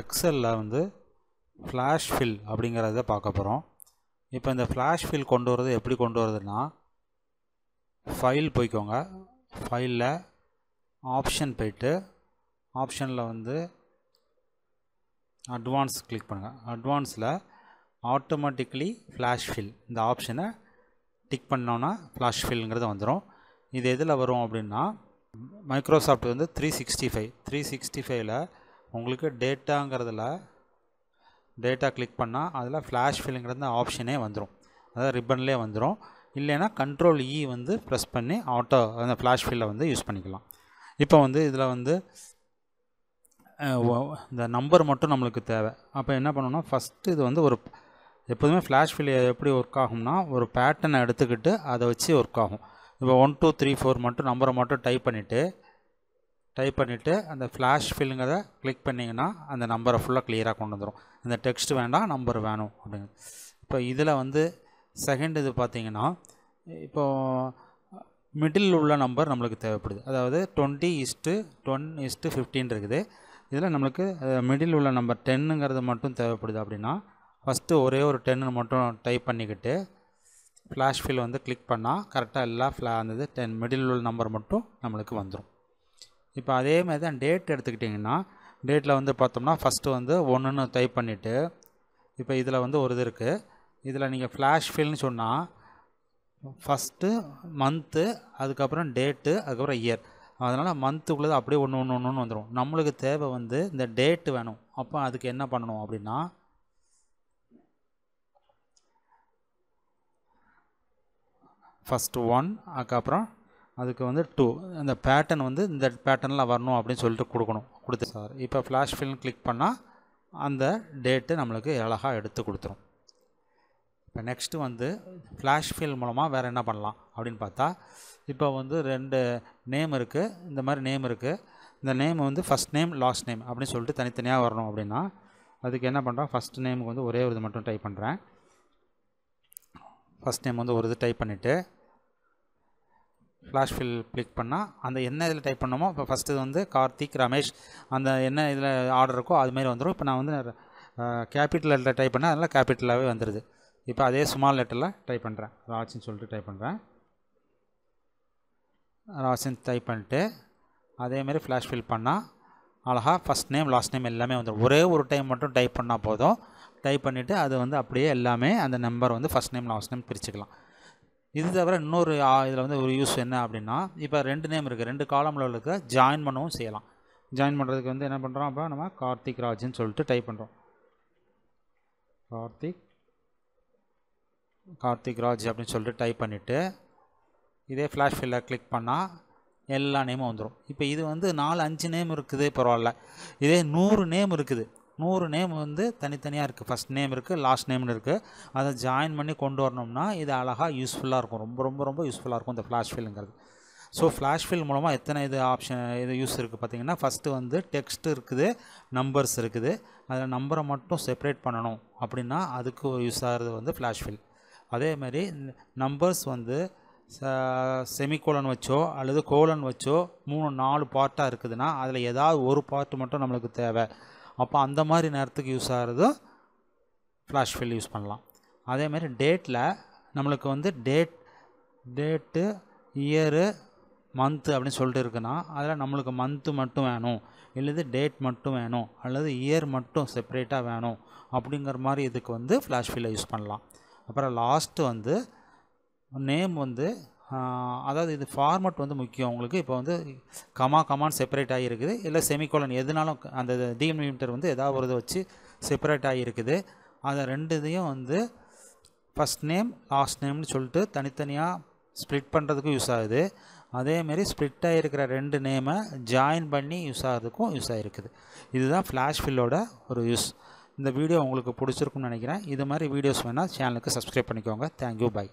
எக்ஸலில் வந்து flash fill அப்படிங்கிறத பார்க்க போகிறோம். இப்போ இந்த ஃப்ளாஷ் ஃபில் கொண்டு வரது எப்படி கொண்டு வரதுன்னா, ஃபைல் போய்க்கோங்க. ஃபைலில் ஆப்ஷன் போய்ட்டு ஆப்ஷனில் வந்து அட்வான்ஸ் கிளிக் பண்ணுங்கள். அட்வான்ஸில் ஆட்டோமேட்டிக்கலி ஃப்ளாஷ் ஃபில் இந்த ஆப்ஷனை டிக் பண்ணோன்னா ஃப்ளாஷ் ஃபில்ங்கிறது வந்துடும். இது எதில் வரும் அப்படின்னா, மைக்ரோசாஃப்ட் வந்து 365ல் உங்களுக்கு டேட்டாங்கிறதுல டேட்டா கிளிக் பண்ணால் அதில் ஃப்ளாஷ் ஃபில்லுங்கிறது ஆப்ஷனே வந்துடும். அதாவது ரிப்பன்லேயே வந்துடும். இல்லைன்னா கண்ட்ரோல் இ வந்து ப்ரெஸ் பண்ணி ஆட்டோ அந்த ஃப்ளாஷ் ஃபில்லை வந்து யூஸ் பண்ணிக்கலாம். இப்போ வந்து இதில் வந்து இந்த நம்பர் மட்டும் நம்மளுக்கு தேவை. அப்போ என்ன பண்ணணும்னா, ஃபஸ்ட்டு இது வந்து ஒரு எப்போதுமே ஃப்ளாஷ் ஃபில் எப்படி ஒர்க் ஆகும்னா, ஒரு பேட்டர்னை எடுத்துக்கிட்டு அதை வச்சு ஒர்க் ஆகும். இப்போ 1 2 3 4 மட்டும் நம்பரை மட்டும் டைப் பண்ணிவிட்டு அந்த ஃப்ளாஷ் ஃபில்லுங்கிறத கிளிக் பண்ணிங்கன்னா அந்த நம்பரை ஃபுல்லாக கிளியராக கொண்டு வந்துடும். இந்த டெக்ஸ்ட் வேண்டாம், நம்பர் வேணும் அப்படிங்க. இப்போ இதில் வந்து செகண்ட் இது பார்த்திங்கன்னா, இப்போது மிடில் உள்ள நம்பர் நம்மளுக்கு தேவைப்படுது. அதாவது 20:10:15 இருக்குது. இதில் நம்மளுக்கு மிடில் உள்ள நம்பர் 10ங்கிறது மட்டும் தேவைப்படுது. அப்படின்னா ஃபஸ்ட்டு ஒரே ஒரு 10 மட்டும் டைப் பண்ணிக்கிட்டு ஃப்ளாஷ் ஃபில் வந்து கிளிக் பண்ணால் கரெக்டாக எல்லா அந்த 10 மிடில் உள்ள நம்பர் மட்டும் நம்மளுக்கு வந்துடும். இப்போ அதே மாதிரி தான் டேட் எடுத்துக்கிட்டிங்கன்னா, டேட்டில் வந்து பார்த்தோம்னா ஃபஸ்ட்டு வந்து 1ன்னு டைப் பண்ணிவிட்டு, இப்போ இதில் வந்து ஒரு இது இருக்குது. இதில் நீங்கள் ஃப்ளாஷ் ஃபில்னு சொன்னால் ஃபஸ்ட்டு மந்த்து, அதுக்கப்புறம் டேட்டு, அதுக்கப்புறம் இயர். அதனால் மந்த்துக்குள்ளது அப்படியே ஒன்று வந்துடும். நம்மளுக்கு தேவை வந்து இந்த டேட்டு வேணும். அப்போ அதுக்கு என்ன பண்ணணும் அப்படின்னா, ஃபஸ்ட்டு 1, அதுக்கப்புறம் அதுக்கு வந்து 2, அந்த பேட்டர்ன் வந்து இந்த பேட்டர்னில் வரணும் அப்படின்னு சொல்லிட்டு கொடுத்து சார். இப்போ ஃப்ளாஷ் ஃபில்னு கிளிக் பண்ணால் அந்த டேட்டு நம்மளுக்கு அழகாக எடுத்து கொடுத்துரும். இப்போ நெக்ஸ்ட்டு வந்து ஃப்ளாஷ் ஃபில் மூலமாக வேறு என்ன பண்ணலாம் அப்படின்னு பார்த்தா, இப்போ வந்து 2 நேம் இருக்குது. இந்த மாதிரி நேம் இருக்குது. இந்த நேம் வந்து ஃபஸ்ட் நேம் லாஸ்ட் நேம் அப்படின்னு சொல்லிட்டு தனித்தனியாக வரணும். அப்படின்னா அதுக்கு என்ன பண்ணுறோம், ஃபஸ்ட் நேமுக்கு வந்து ஒரே ஒரு இது மட்டும் டைப் பண்ணுறேன். ஃபஸ்ட் நேம் வந்து ஒரு இது டைப் பண்ணிவிட்டு ஃப்ளாஷ் ஃபில் கிளிக் பண்ணால் அந்த என்ன இதில் டைப் பண்ணோமோ, இப்போ ஃபஸ்ட்டு இது வந்து கார்த்திக், ரமேஷ், அந்த என்ன இதில் ஆர்டர் இருக்கோ அதுமாரி வந்துடும். இப்போ நான் வந்து கேபிட்டல் லெட்டரில் டைப் பண்ணேன், அதனால் கேபிட்டலாகவே வந்துடுது. இப்போ அதே ஸ்மால் லெட்டரில் டைப் பண்ணுறேன். ராஜின்னு சொல்லிட்டு டைப் பண்ணுறேன். ராஜின்னு டைப் பண்ணிட்டு அதேமாரி ஃப்ளாஷ் ஃபில் பண்ணால் அழகாக ஃபஸ்ட் நேம் லாஸ்ட் நேம் எல்லாமே வந்துடும். ஒரே ஒரு டைம் மட்டும் டைப் பண்ணால் போதும். டைப் பண்ணிவிட்டு அது வந்து அப்படியே எல்லாமே அந்த நம்பர் வந்து ஃபஸ்ட் நேம் லாஸ்ட் நேம் பிரிச்சுக்கலாம். இது தவிர இன்னொரு இதில் வந்து ஒரு யூஸ் என்ன அப்படின்னா, இப்போ 2 நேம் இருக்குது, 2 காலமில் இருக்க ஜாயின் பண்ணவும் செய்யலாம். ஜாயின் பண்ணுறதுக்கு வந்து என்ன பண்ணுறோம், அப்போ நம்ம கார்த்திக் ராஜ்னு சொல்லிட்டு டைப் பண்ணுறோம். கார்த்திக் ராஜ் அப்படின்னு சொல்லிட்டு டைப் பண்ணிவிட்டு இதே ஃப்ளாஷ் ஃபில்லை கிளிக் பண்ணால் எல்லா நேமும் வந்துடும். இப்போ இது வந்து 4-5 நேம் இருக்குது, பரவாயில்ல. இதே 100 நேம் இருக்குது. 100 நேம் வந்து தனித்தனியாக இருக்குது. ஃபஸ்ட் நேம் இருக்குது, லாஸ்ட் நேம்னு இருக்குது. அதை ஜாயின் பண்ணி கொண்டு வரணும்னா இது அழகாக யூஸ்ஃபுல்லாக இருக்கும். ரொம்ப யூஸ்ஃபுல்லாக இருக்கும் இந்த ஃப்ளாஷ் ஃபில்லுங்கிறது. ஸோ ஃப்ளாஷ் ஃபில் மூலமாக எத்தனை இது யூஸ் இருக்குது பார்த்திங்கன்னா, ஃபஸ்ட்டு வந்து டெக்ஸ்ட் இருக்குது, நம்பர்ஸ் இருக்குது. அதில் நம்பரை மட்டும் செப்பரேட் பண்ணணும் அப்படின்னா அதுக்கு ஒரு யூஸ் ஆகிறது வந்து ஃப்ளாஷ் ஃபில். அதேமாதிரி நம்பர்ஸ் வந்து செமிகோலன் வச்சோ அல்லது கோலன் வச்சோ 3-4 பார்ட்டாக இருக்குதுன்னா அதில் ஏதாவது ஒரு பார்ட்டு மட்டும் நம்மளுக்கு தேவை. அப்போ அந்த மாதிரி நேரத்துக்கு யூஸ் ஆகிறது ஃப்ளாஷ் ஃபில் யூஸ் பண்ணலாம். அதேமாதிரி டேட்டில் நம்மளுக்கு வந்து டேட்டு, இயரு, மந்த்து அப்படின்னு சொல்லிட்டு இருக்குன்னா அதில் நம்மளுக்கு மந்த்து மட்டும் வேணும், இல்லது டேட் மட்டும் வேணும், அல்லது இயர் மட்டும் செப்பரேட்டாக வேணும் அப்படிங்கிற மாதிரி இதுக்கு வந்து ஃப்ளாஷ் ஃபில்லை யூஸ் பண்ணலாம். அப்புறம் லாஸ்ட்டு வந்து நேம் வந்து அதாவது இது ஃபார்மட் வந்து முக்கியம் உங்களுக்கு. இப்போ வந்து கமான் செப்பரேட் ஆகிருக்குது, இல்லை செமிகோலன் எதுனாலும் அந்த டீலிமிட்டர் வந்து ஏதாவது ஒரு இதை வச்சு செப்பரேட் ஆகிருக்குது. அதை 2 இதையும் வந்து ஃபஸ்ட் நேம் லாஸ்ட் நேம்னு சொல்லிட்டு தனித்தனியாக ஸ்ப்ளிட் பண்ணுறதுக்கும் யூஸ் ஆகுது. அதேமாரி ஸ்ப்ளிட் ஆகிருக்கிற 2 நேமை ஜாயின் பண்ணி யூஸ் ஆகிறதுக்கும் யூஸ் ஆகிருக்குது. இதுதான் ஃப்ளாஷ் ஃபில்லோட ஒரு யூஸ். இந்த வீடியோ உங்களுக்கு பிடிச்சிருக்குன்னு நினைக்கிறேன். இது மாதிரி வீடியோஸ் வேணால் சேனலுக்கு சப்ஸ்கிரைப் பண்ணிக்கோங்க. Thank you, by.